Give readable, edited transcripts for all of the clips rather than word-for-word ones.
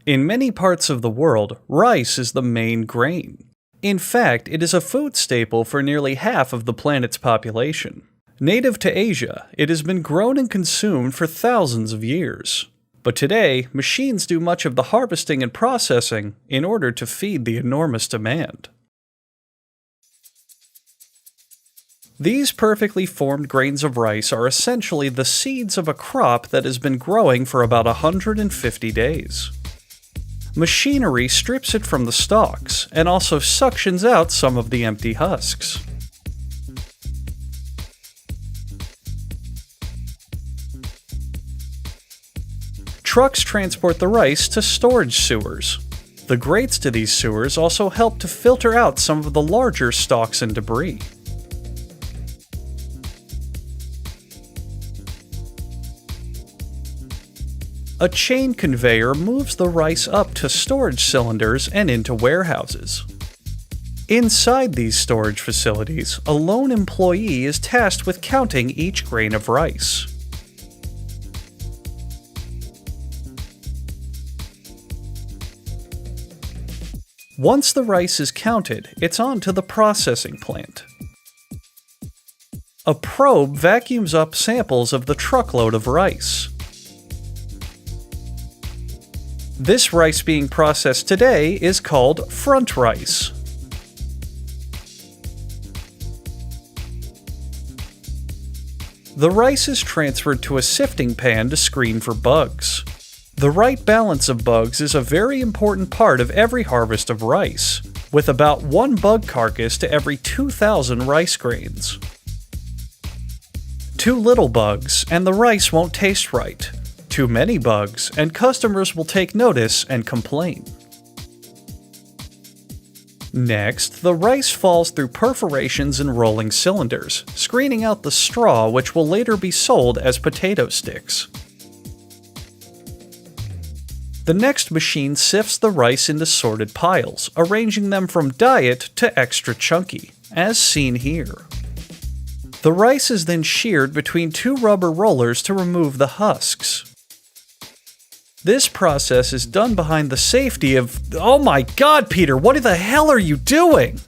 In many parts of the world, rice is the main grain. In fact, it is a food staple for nearly half of the planet's population. Native to Asia, it has been grown and consumed for thousands of years. But today, machines do much of the harvesting and processing in order to feed the enormous demand. These perfectly formed grains of rice are essentially the seeds of a crop that has been growing for about 150 days. Machinery strips it from the stalks and also suctions out some of the empty husks. Trucks transport the rice to storage sewers. The grates to these sewers also help to filter out some of the larger stalks and debris. A chain conveyor moves the rice up to storage cylinders and into warehouses. Inside these storage facilities, a lone employee is tasked with counting each grain of rice. Once the rice is counted, it's on to the processing plant. A probe vacuums up samples of the truckload of rice. This rice being processed today is called front rice. The rice is transferred to a sifting pan to screen for bugs. The right balance of bugs is a very important part of every harvest of rice, with about 1 bug carcass to every 2,000 rice grains. Too little bugs, and the rice won't taste right. Too many bugs, and customers will take notice and complain. Next, the rice falls through perforations and rolling cylinders, screening out the straw which will later be sold as potato sticks. The next machine sifts the rice into sorted piles, arranging them from diet to extra chunky, as seen here. The rice is then sheared between 2 rubber rollers to remove the husks. This process is done behind the safety of— Oh my God, Peter, what the hell are you doing?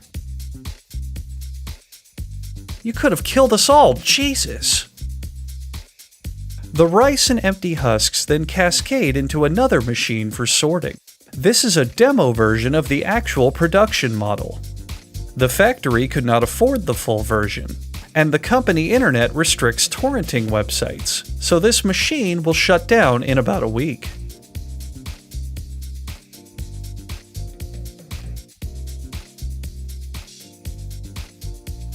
You could have killed us all, Jesus. The rice and empty husks then cascade into another machine for sorting. This is a demo version of the actual production model. The factory could not afford the full version, and the company internet restricts torrenting websites, so this machine will shut down in about a week.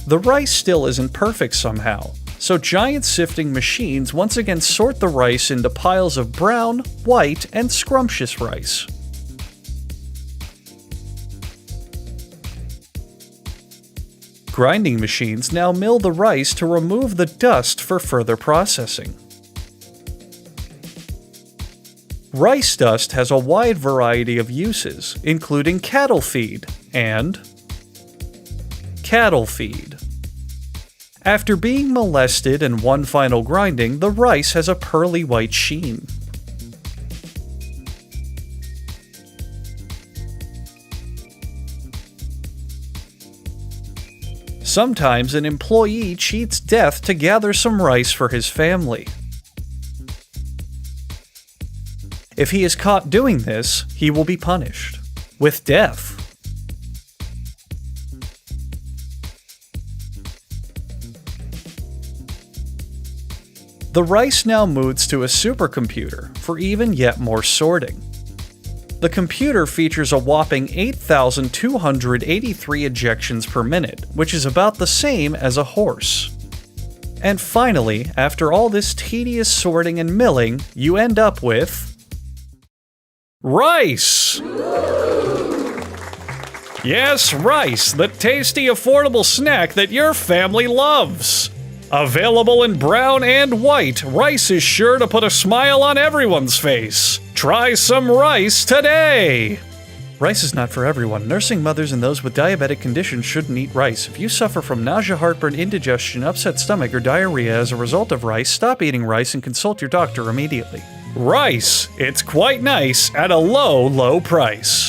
The rice still isn't perfect somehow, so giant sifting machines once again sort the rice into piles of brown, white, and scrumptious rice. Grinding machines now mill the rice to remove the dust for further processing. Rice dust has a wide variety of uses, including cattle feed and cattle feed. After being molested and one final grinding, the rice has a pearly white sheen. Sometimes an employee cheats death to gather some rice for his family. If he is caught doing this, he will be punished with death. The rice now moves to a supercomputer for even yet more sorting. The computer features a whopping 8,283 ejections per minute, which is about the same as a horse. And finally, after all this tedious sorting and milling, you end up with rice! Yes, rice, the tasty, affordable snack that your family loves! Available in brown and white, rice is sure to put a smile on everyone's face. Try some rice today! Rice is not for everyone. Nursing mothers and those with diabetic conditions shouldn't eat rice. If you suffer from nausea, heartburn, indigestion, upset stomach, or diarrhea as a result of rice, stop eating rice and consult your doctor immediately. Rice. It's quite nice at a low, low price.